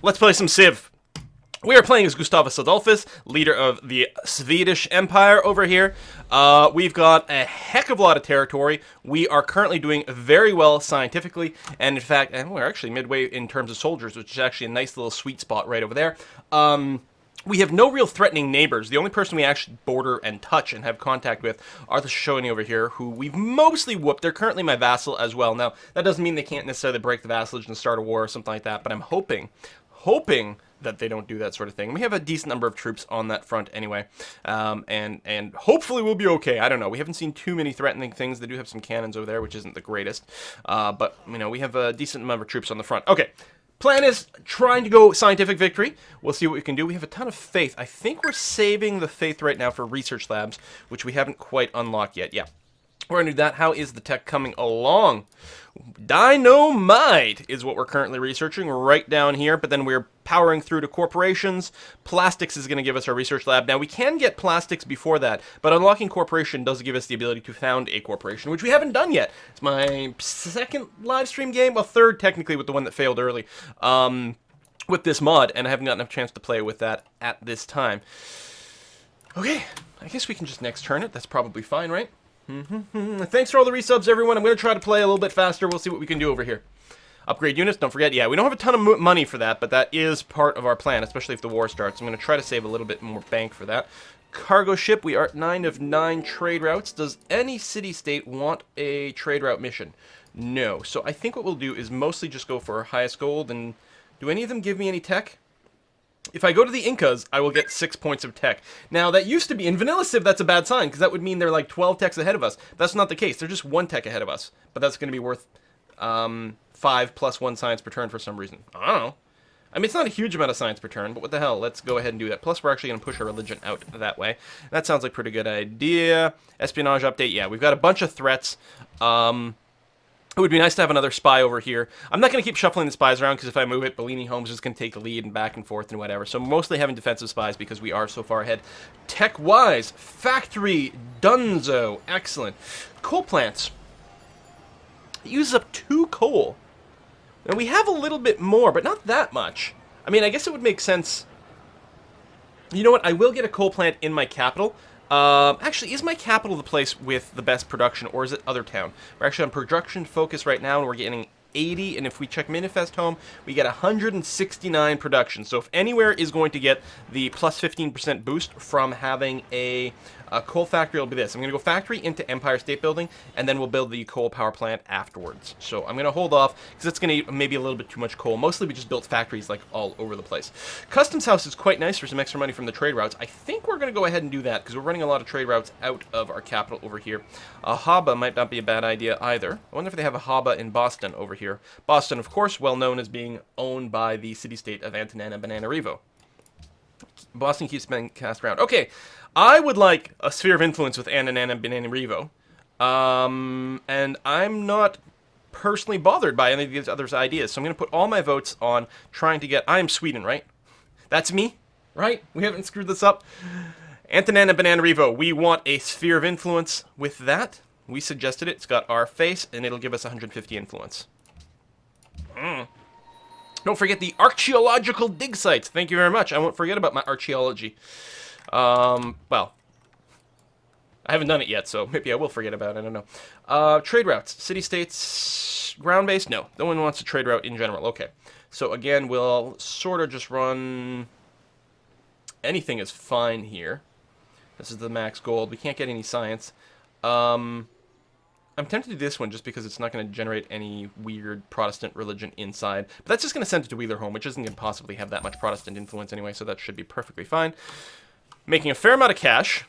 Let's play some Civ. We are playing as Gustavus Adolphus, leader of the Swedish Empire over here. We've got a heck of a lot of territory. We are currently doing very well scientifically, and in fact, we're actually midway in terms of soldiers, which is actually a nice little sweet spot right over there. We have no real threatening neighbors. The only person we actually border and touch and have contact with are the Shoshone over here, who we've mostly whooped. They're currently my vassal as well. Now, that doesn't mean they can't necessarily break the vassalage and start a war or something like that, but I'm hoping that they don't do that sort of thing. We have a decent number of troops on that front anyway, and hopefully we'll be okay. I don't know. We haven't seen too many threatening things. They do have some cannons over there, which isn't the greatest, but you know, we have a decent number of troops on the front. Okay. Plan is trying to go scientific victory. We'll see what we can do. We have a ton of faith. I think we're saving the faith right now for research labs, which we haven't quite unlocked yet. Yeah. We're going to do that. How is the tech coming along? Dynamite is what we're currently researching right down here, but then we're powering through to corporations. Plastics is going to give us our research lab. Now, we can get plastics before that, but unlocking corporation does give us the ability to found a corporation, which we haven't done yet. It's my second live stream game, well, third technically with the one that failed early, with this mod, and I haven't gotten enough chance to play with that at this time. Okay, I guess we can just next turn it. That's probably fine, right? Thanks for all the resubs, everyone. I'm going to try to play a little bit faster. We'll see what we can do over here. Upgrade units, don't forget. Yeah, we don't have a ton of money for that, but that is part of our plan, especially if the war starts. I'm going to try to save a little bit more bank for that. Cargo ship, we are at 9 of 9 trade routes. Does any city-state want a trade route mission? No. So I think what we'll do is mostly just go for our highest gold. And do any of them give me any tech? If I go to the Incas, I will get 6 points of tech. Now, that used to be, in Vanilla Civ, that's a bad sign, because that would mean they're like 12 techs ahead of us. That's not the case. They're just 1 tech ahead of us. But that's going to be worth 5 plus 1 science per turn for some reason. I don't know. I mean, it's not a huge amount of science per turn, but what the hell? Let's go ahead and do that. Plus, we're actually going to push our religion out that way. That sounds like a pretty good idea. Espionage update, yeah. We've got a bunch of threats. It would be nice to have another spy over here. I'm not going to keep shuffling the spies around, because if I move it, Bellini Holmes is going to take the lead and back and forth and whatever. So mostly having defensive spies because we are so far ahead. Tech-wise, factory, dunzo, excellent. Coal plants. It uses up 2 coal. Now we have a little bit more, but not that much. I mean, I guess it would make sense. You know what? I will get a coal plant in my capital. Actually, is my capital the place with the best production, or is it other town? We're actually on production focus right now, and we're getting 80, and if we check Manifest Home, we get 169 production. So if anywhere is going to get the plus 15% boost from having a coal factory, it'll be this. I'm going to go factory into Empire State Building, and then we'll build the coal power plant afterwards. So I'm going to hold off, because it's going to eat maybe a little bit too much coal. Mostly we just built factories like all over the place. Customs House is quite nice for some extra money from the trade routes. I think we're going to go ahead and do that, because we're running a lot of trade routes out of our capital over here. A Haba might not be a bad idea either. I wonder if they have a Haba in Boston over here. Boston, of course, well known as being owned by the city-state of Antananarivo. Boston keeps being cast around. Okay, I would like a sphere of influence with Antananarivo, and I'm not personally bothered by any of these other ideas, so I'm going to put all my votes on trying to get... I am Sweden, right? That's me, right? We haven't screwed this up. Antananarivo, we want a sphere of influence with that. We suggested it. It's got our face, and it'll give us 150 influence. Don't forget the archaeological dig sites. Thank you very much. I won't forget about my archaeology. Well, I haven't done it yet, so maybe I will forget about it. I don't know. Trade routes. City-states, ground-based? No. No one wants a trade route in general. Okay. So again, we'll sort of just run... Anything is fine here. This is the max gold. We can't get any science. I'm tempted to do this one just because it's not going to generate any weird Protestant religion inside. But that's just going to send it to Wheeler Home, which isn't going to possibly have that much Protestant influence anyway, so that should be perfectly fine. Making a fair amount of cash.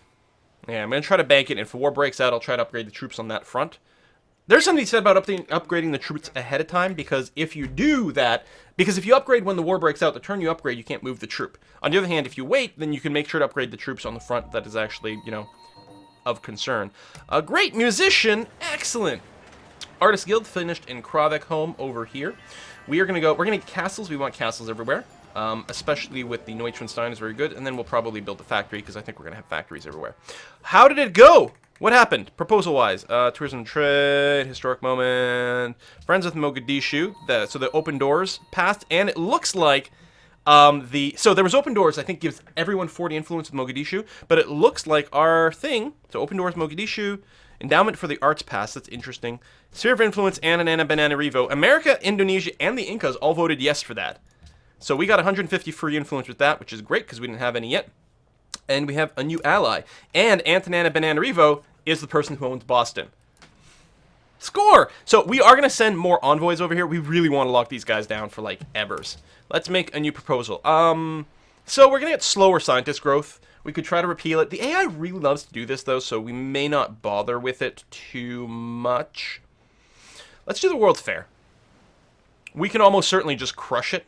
Yeah, I'm going to try to bank it. If war breaks out, I'll try to upgrade the troops on that front. There's something said about upgrading the troops ahead of time, because if you do that... Because if you upgrade when the war breaks out, the turn you upgrade, you can't move the troop. On the other hand, if you wait, then you can make sure to upgrade the troops on the front that is actually, you know... of concern. A great musician, excellent. Artist Guild finished in Kravek Home over here. We're gonna get castles. We want castles everywhere, especially with the Neuschwanstein is very good. And then we'll probably build a factory, because I think we're gonna have factories everywhere. How did it go? What happened? Proposal-wise, tourism and trade, historic moment, friends with Mogadishu. So the open doors passed, and it looks like So there was open doors. I think gives everyone 40 influence with Mogadishu, but it looks like our thing. So open doors, Mogadishu, endowment for the arts pass. That's interesting. Sphere of influence, Antananarivo. America, Indonesia, and the Incas all voted yes for that. So we got 150 free influence with that, which is great because we didn't have any yet. And we have a new ally. And Antananarivo is the person who owns Boston. Score! So we are going to send more envoys over here. We really want to lock these guys down for, like, evers. Let's make a new proposal. So we're going to get slower scientist growth. We could try to repeal it. The AI really loves to do this, though, so we may not bother with it too much. Let's do the World's Fair. We can almost certainly just crush it.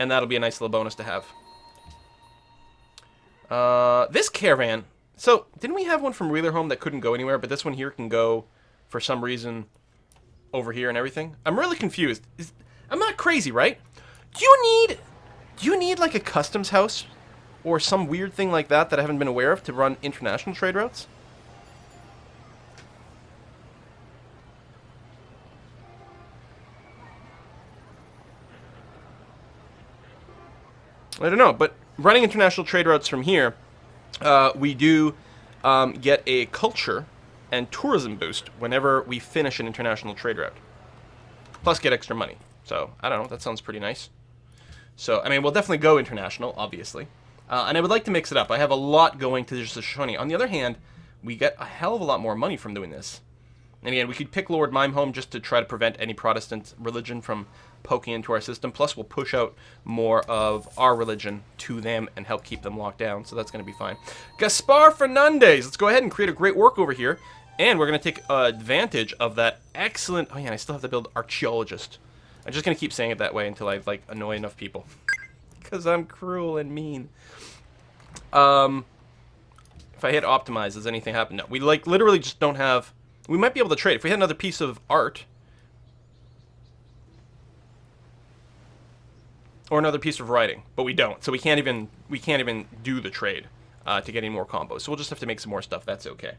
And that'll be a nice little bonus to have. This caravan... So, didn't we have one from Wheeler Home that couldn't go anywhere, but this one here can go, for some reason, over here and everything? I'm really confused. I'm not crazy, right? Do you need, like, a customs house or some weird thing like that that I haven't been aware of to run international trade routes? I don't know, but running international trade routes from here... we do get a culture and tourism boost whenever we finish an international trade route. Plus get extra money. So, I don't know, that sounds pretty nice. So, I mean, we'll definitely go international, obviously. And I would like to mix it up. I have a lot going to just the Shoshone. On the other hand, we get a hell of a lot more money from doing this. And again, we could pick Lord Mimehome just to try to prevent any Protestant religion from poking into our system. Plus, we'll push out more of our religion to them and help keep them locked down. So that's going to be fine. Gaspar Fernandez. Let's go ahead and create a great work over here. And we're going to take advantage of that excellent... Oh, yeah, I still have to build Archaeologist. I'm just going to keep saying it that way until I, like, annoy enough people. Because I'm cruel and mean. If I hit optimize, does anything happen? No, we, like, literally just don't have... We might be able to trade. If we had another piece of art... Or another piece of writing, but we don't. So we can't even do the trade to get any more combos. So we'll just have to make some more stuff. That's okay.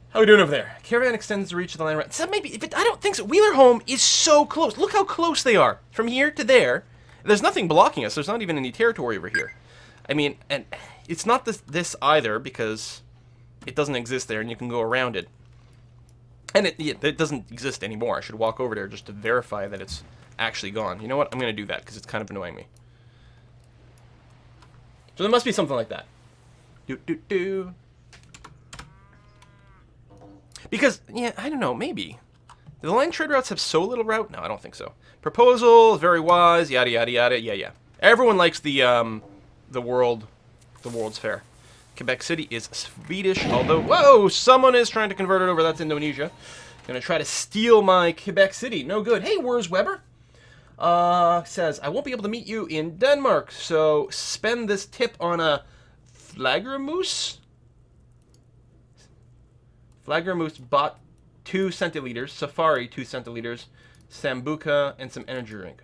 How are we doing over there? Caravan extends the reach of the land. So maybe, but I don't think so. Wheeler Home is so close. Look how close they are from here to there. There's nothing blocking us. There's not even any territory over here. I mean, and it's not this either because it doesn't exist there, and you can go around it. And it doesn't exist anymore. I should walk over there just to verify that it's actually gone. You know what? I'm going to do that because it's kind of annoying me. So there must be something like that. Because, yeah, I don't know, maybe. Do the line trade routes have so little route? No, I don't think so. Proposal, very wise, yada, yada, yada, yeah. Everyone likes the World's Fair. Quebec City is Swedish, although, whoa, someone is trying to convert it over. That's Indonesia. Gonna try to steal my Quebec City. No good. Hey, where's Weber? Says, I won't be able to meet you in Denmark, so spend this tip on a Flaggermoose? Flaggermoose bought 2 centiliters, Safari 2 centiliters, Sambuca, and some energy drink.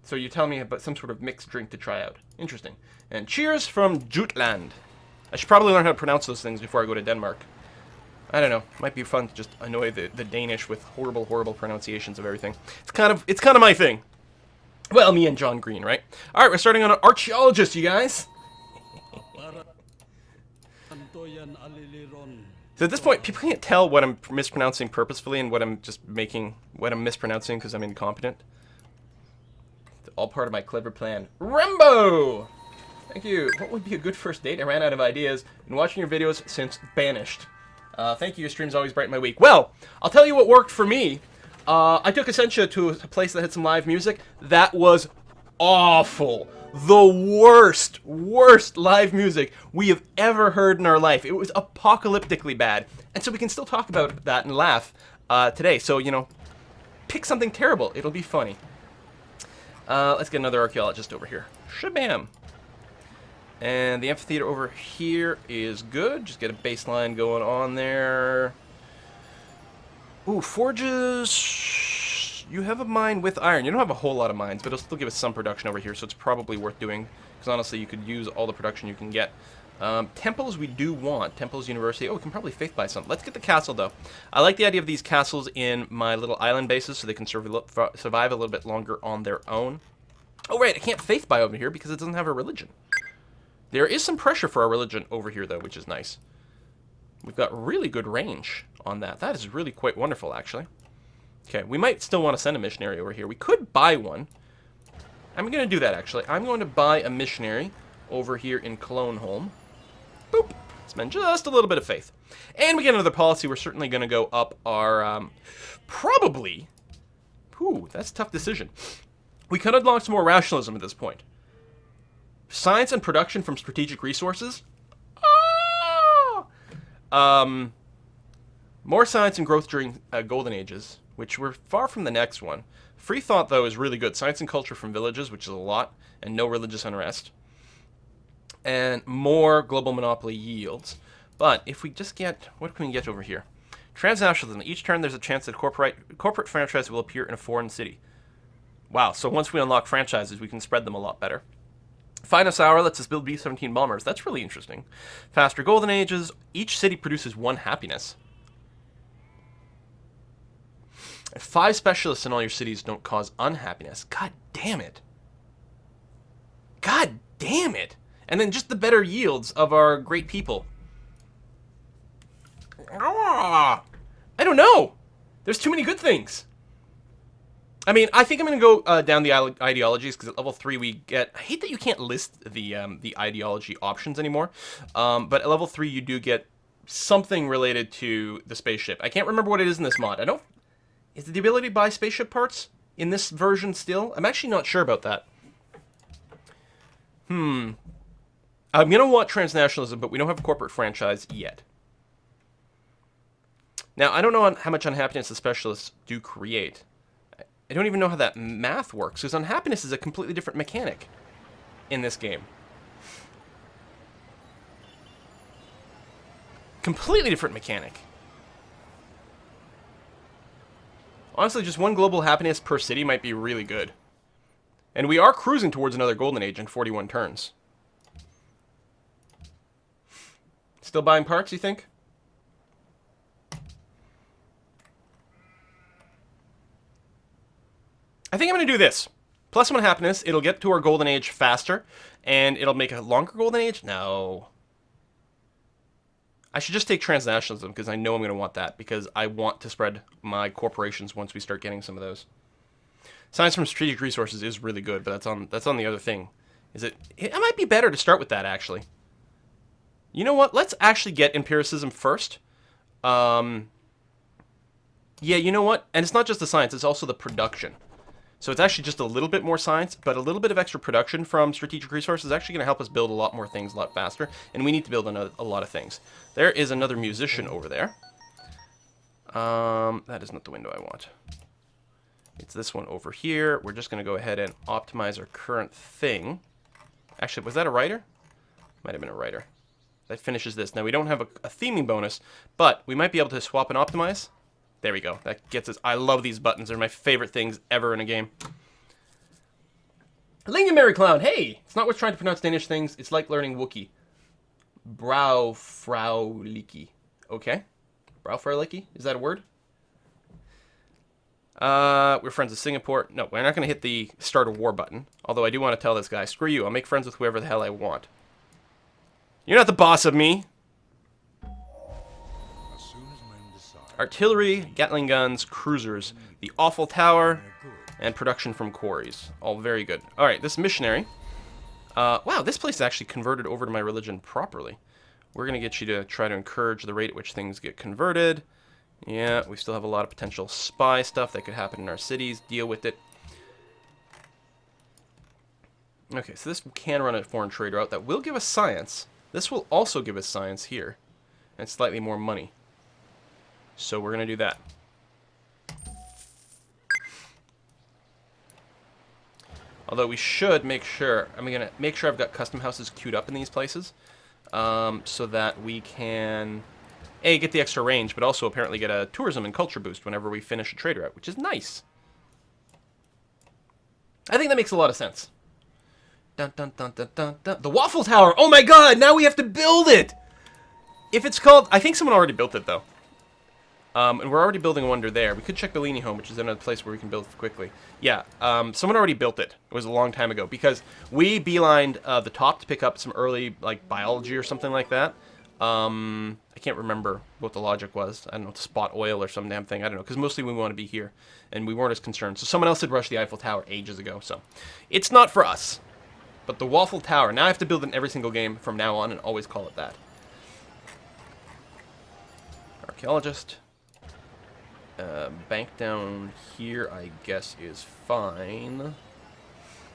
So you're telling me about some sort of mixed drink to try out. Interesting. And cheers from Jutland. I should probably learn how to pronounce those things before I go to Denmark. I don't know. Might be fun to just annoy the Danish with horrible, horrible pronunciations of everything. It's kind of my thing. Well, me and John Green, right? All right, we're starting on an archaeologist, you guys. So at this point, people can't tell what I'm mispronouncing purposefully and what I'm mispronouncing because I'm incompetent. It's all part of my clever plan. Rambo! Thank you. What would be a good first date? I ran out of ideas. Been watching your videos since banished. Thank you. Your streams always brighten my week. Well, I'll tell you what worked for me. I took Essentia to a place that had some live music. That was awful. The worst live music we have ever heard in our life. It was apocalyptically bad. And so we can still talk about that and laugh today. So, you know, pick something terrible. It'll be funny. Let's get another archaeologist over here. Shabam. And the amphitheater over here is good. Just get a baseline going on there. Ooh, forges. You have a mine with iron. You don't have a whole lot of mines, but it'll still give us some production over here, so it's probably worth doing. Because honestly, you could use all the production you can get Temples we do want. Temples, University. Oh, we can probably faith buy some. Let's get the castle, though. I like the idea of these castles in my little island bases so they can survive a little bit longer on their own. Oh, right, I can't faith buy over here because it doesn't have a religion. There is some pressure for our religion over here, though, which is nice. We've got really good range on that. That is really quite wonderful, actually. Okay, we might still want to send a missionary over here. We could buy one. I'm going to do that, actually. I'm going to buy a missionary over here in Cologne-Holm. Boop. Spend just a little bit of faith. And we get another policy. We're certainly going to go up our, probably, that's a tough decision. We could unlock some more rationalism at this point. Science and production from strategic resources. More science and growth during golden ages, which we're far from the next one. Free thought, though, is really good. Science and culture from villages, which is a lot, and no religious unrest. And more global monopoly yields. But if we just get, what can we get over here? Transnationalism. Each turn there's a chance that corporate franchise will appear in a foreign city. Wow, so once we unlock franchises, we can spread them a lot better. Finest Hour lets us build B-17 bombers. That's really interesting. Faster golden ages. Each city produces 1 happiness. 5 specialists in all your cities don't cause unhappiness. God damn it. God damn it. And then just the better yields of our great people. I don't know. There's too many good things. I mean, I think I'm going to go down the ideologies, because at level 3 we get... I hate that you can't list the ideology options anymore. But at level 3 you do get something related to the spaceship. I can't remember what it is in this mod. Is it the ability to buy spaceship parts in this version still? I'm actually not sure about that. I'm going to want transnationalism, but we don't have a corporate franchise yet. Now, I don't know how much unhappiness the specialists do create. I don't even know how that math works, because unhappiness is a completely different mechanic in this game. Completely different mechanic. Honestly, just 1 global happiness per city might be really good. And we are cruising towards another golden age in 41 turns. Still buying parts, you think? I think I'm going to do this. +1 happiness. It'll get to our golden age faster. And it'll make a longer golden age? No. I should just take transnationalism, because I know I'm going to want that. Because I want to spread my corporations once we start getting some of those. Science from strategic resources is really good, but that's on the other thing. It might be better to start with that, actually. You know what? Let's actually get empiricism first. Yeah, you know what? And it's not just the science, it's also the production. So it's actually just a little bit more science, but a little bit of extra production from strategic resources is actually going to help us build a lot more things a lot faster. And we need to build a lot of things. There is another musician over there. That is not the window I want. It's this one over here. We're just going to go ahead and optimize our current thing. Actually, was that a writer? Might have been a writer. That finishes this. Now, we don't have a theming bonus, but we might be able to swap and optimize. There we go. That gets us. I love these buttons. They're my favorite things ever in a game. Lingonberry Clown. Hey! It's not worth trying to pronounce Danish things. It's like learning Wookiee. Braufraulicky. Okay. Braufraulicky? Is that a word? We're friends with Singapore. No, we're not going to hit the start a war button. Although I do want to tell this guy, screw you. I'll make friends with whoever the hell I want. You're not the boss of me. Artillery, Gatling guns, cruisers, the Awful Tower, and production from quarries. All very good. All right, this missionary. Wow, this place is actually converted over to my religion properly. We're going to get you to try to encourage the rate at which things get converted. Yeah, we still have a lot of potential spy stuff that could happen in our cities. Deal with it. Okay, so this can run a foreign trade route. That will give us science. This will also give us science here. And slightly more money. So we're going to do that. Although we should make sure, I'm going to make sure I've got custom houses queued up in these places. So that we can, A, get the extra range, but also apparently get a tourism and culture boost whenever we finish a trade route, which is nice. I think that makes a lot of sense. Dun, dun, dun, dun, dun, dun. The Waffle Tower! Oh my god, now we have to build it! If it's called... I think someone already built it, though. And we're already building one under there. We could check Bellini Home, which is another place where we can build quickly. Yeah, someone already built it. It was a long time ago. Because we beelined the top to pick up some early, like, biology or something like that. I can't remember what the logic was. I don't know, to spot oil or some damn thing. I don't know, because mostly we want to be here. And we weren't as concerned. So someone else had rushed the Eiffel Tower ages ago. So it's not for us. But the Waffle Tower. Now I have to build it in every single game from now on and always call it that. Archaeologist. Bank down here, I guess, is fine.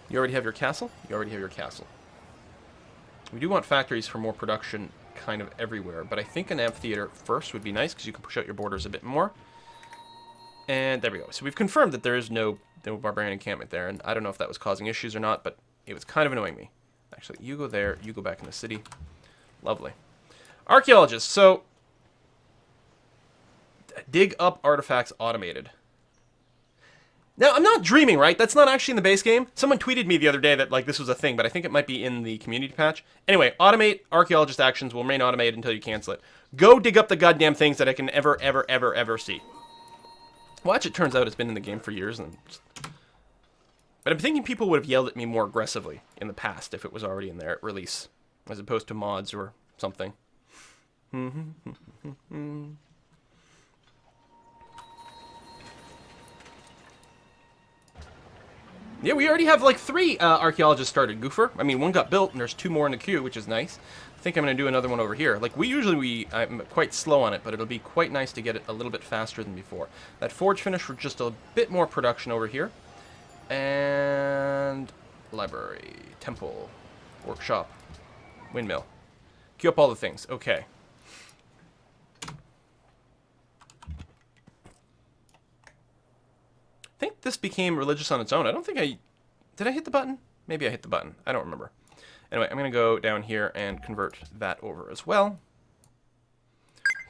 You already have your castle? You already have your castle. We do want factories for more production kind of everywhere, but I think an amphitheater first would be nice because you can push out your borders a bit more. And there we go. So we've confirmed that there is no barbarian encampment there, and I don't know if that was causing issues or not, but it was kind of annoying me. Actually, you go there, you go back in the city. Lovely. Archaeologists, so... dig up artifacts automated. Now, I'm not dreaming, right? That's not actually in the base game. Someone tweeted me the other day that, like, this was a thing, but I think it might be in the community patch. Anyway, automate archaeologist actions will remain automated until you cancel it. Go dig up the goddamn things that I can ever see. Watch, it turns out it's been in the game for years. But I'm thinking people would have yelled at me more aggressively in the past if it was already in there at release, as opposed to mods or something. Yeah, we already have like 3 archaeologists started, Goofer. I mean, one got built, and there's 2 more in the queue, which is nice. I think I'm going to do another one over here. Like, I'm quite slow on it, but it'll be quite nice to get it a little bit faster than before. That forge finish for just a bit more production over here. And... library, temple, workshop, windmill. Queue up all the things. Okay. I think this became religious on its own. I don't think did I hit the button? Maybe I hit the button. I don't remember. Anyway, I'm going to go down here and convert that over as well.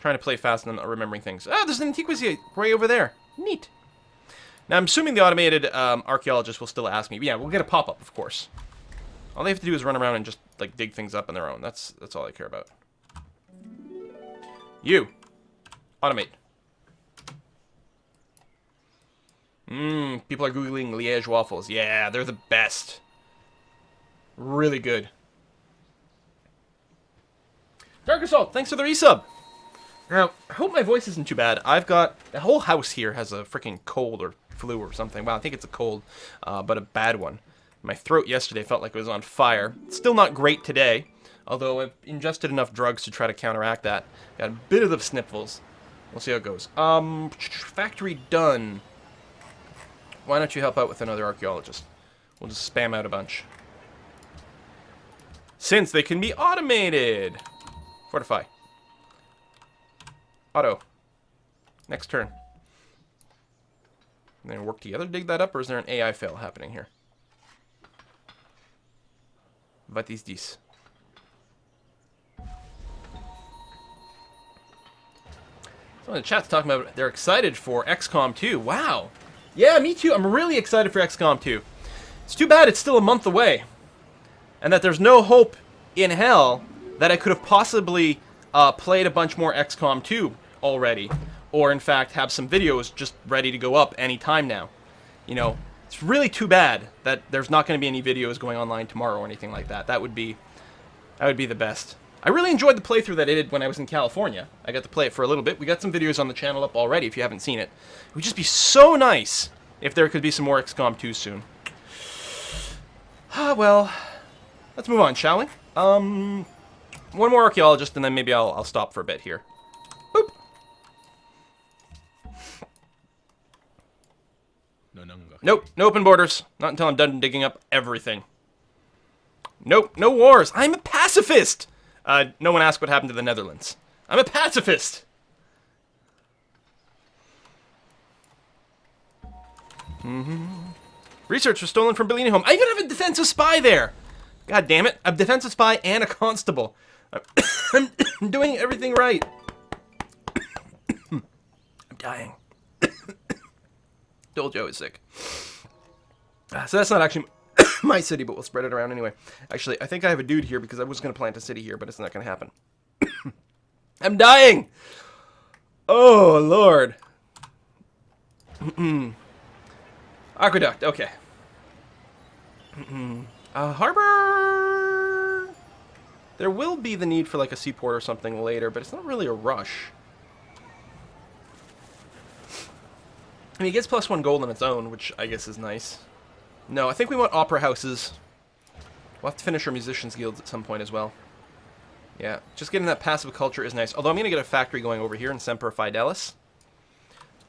Trying to play fast and I'm not remembering things. Ah, there's an antiquity right over there. Neat. Now, I'm assuming the automated archaeologist will still ask me. But yeah, we'll get a pop-up, of course. All they have to do is run around and just, like, dig things up on their own. That's all I care about. You. Automate. People are Googling Liège waffles. Yeah, they're the best. Really good. Dark Assault, thanks for the resub. Now, I hope my voice isn't too bad. I've got... the whole house here has a freaking cold or flu or something. Well, I think it's a cold, but a bad one. My throat yesterday felt like it was on fire. It's still not great today, although I've ingested enough drugs to try to counteract that. Got a bit of the sniffles. We'll see how it goes. Factory done. Why don't you help out with another archaeologist? We'll just spam out a bunch. Since they can be automated. Fortify. Auto. Next turn. And then work together to dig that up, or is there an AI fail happening here? What is this? Someone in the chat's talking about they're excited for XCOM 2. Wow. Yeah, me too. I'm really excited for XCOM 2. It's too bad it's still a month away. And that there's no hope in hell that I could have possibly played a bunch more XCOM 2 already. Or, in fact, have some videos just ready to go up any time now. You know, it's really too bad that there's not going to be any videos going online tomorrow or anything like that. That would be the best. I really enjoyed the playthrough that I did when I was in California. I got to play it for a little bit. We got some videos on the channel up already if you haven't seen it. It would just be so nice if there could be some more XCOM 2 soon. Ah, well, let's move on, shall we? One more archaeologist, and then maybe I'll stop for a bit here. Boop. Nope, no open borders. Not until I'm done digging up everything. Nope, no wars. I'm a pacifist! No one asked what happened to the Netherlands. I'm a pacifist! Research was stolen from Bellini Home. I even have a defensive spy there! God damn it. A defensive spy and a constable. I'm doing everything right. I'm dying. Told you I was sick. So that's not actually my city, but we'll spread it around anyway. Actually, I think I have a dude here because I was going to plant a city here, but it's not going to happen. I'm dying! Oh, Lord. Aqueduct, okay. Harbor! There will be the need for like a seaport or something later, but it's not really a rush. I mean, it gets +1 gold on its own, which I guess is nice. No, I think we want opera houses. We'll have to finish our musicians guilds at some point as well. Yeah, just getting that passive culture is nice. Although I'm going to get a factory going over here in Semper Fidelis.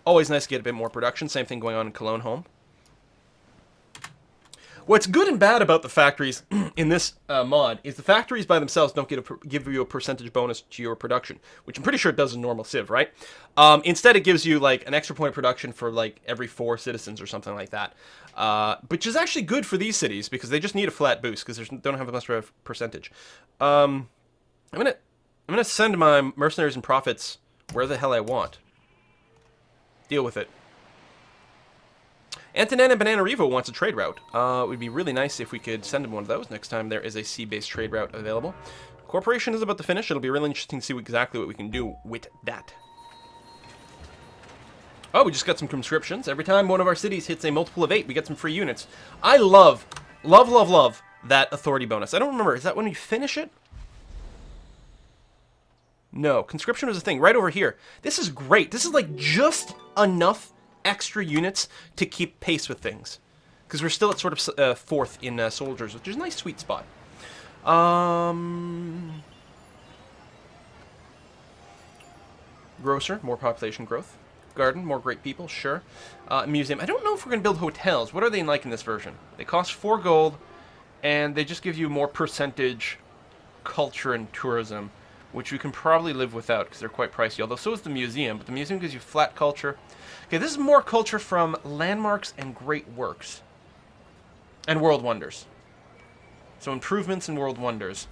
Always nice to get a bit more production. Same thing going on in Cologne Home. What's good and bad about the factories in this mod is the factories by themselves don't give you a percentage bonus to your production, which I'm pretty sure it does in normal Civ, right? Instead, it gives you like an extra point of production for like every 4 citizens or something like that, which is actually good for these cities because they just need a flat boost because they don't have much of a percentage. I'm gonna send my mercenaries and prophets where the hell I want. Deal with it. Antonana Bananarivo wants a trade route. It would be really nice if we could send him one of those next time there is a sea-based trade route available. Corporation is about to finish. It'll be really interesting to see exactly what we can do with that. Oh, we just got some conscriptions. Every time one of our cities hits a multiple of 8, we get some free units. I love that authority bonus. I don't remember. Is that when we finish it? No, conscription was a thing right over here. This is great. This is like just enough extra units to keep pace with things, because we're still at sort of 4th in soldiers, which is a nice sweet spot. Grocer, more population growth. Garden, more great people, sure. Museum, I don't know if we're going to build hotels. What are they like in this version? They cost 4 gold, and they just give you more percentage culture and tourism, which we can probably live without because they're quite pricey, although so is the museum, but the museum gives you flat culture. Okay, this is more culture from landmarks and great works. And world wonders. So improvements and world wonders,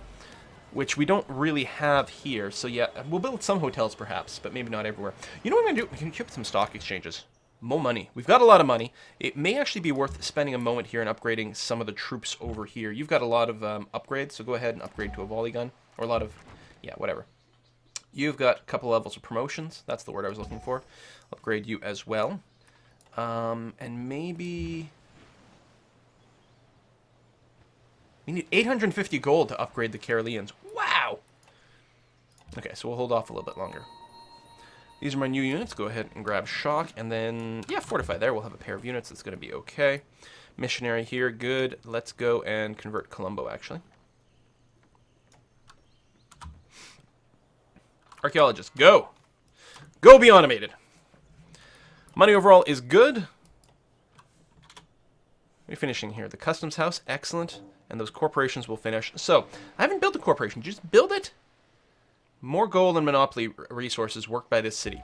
which we don't really have here. So yeah, we'll build some hotels perhaps, but maybe not everywhere. You know what I'm going to do? We can keep some stock exchanges. More money. We've got a lot of money. It may actually be worth spending a moment here and upgrading some of the troops over here. You've got a lot of upgrades, so go ahead and upgrade to a volley gun. Or a lot of, yeah, whatever. You've got a couple levels of promotions. That's the word I was looking for. Upgrade you as well. And maybe... we need 850 gold to upgrade the Caroleans. Wow! Okay, so we'll hold off a little bit longer. These are my new units. Go ahead and grab Shock. And then, yeah, Fortify there. We'll have a pair of units. That's going to be okay. Missionary here. Good. Let's go and convert Colombo, actually. Archaeologists, go! Go be automated! Money overall is good. We're finishing here. The customs house, excellent. And those corporations will finish. So, I haven't built a corporation. Just build it. More gold and monopoly resources worked by this city.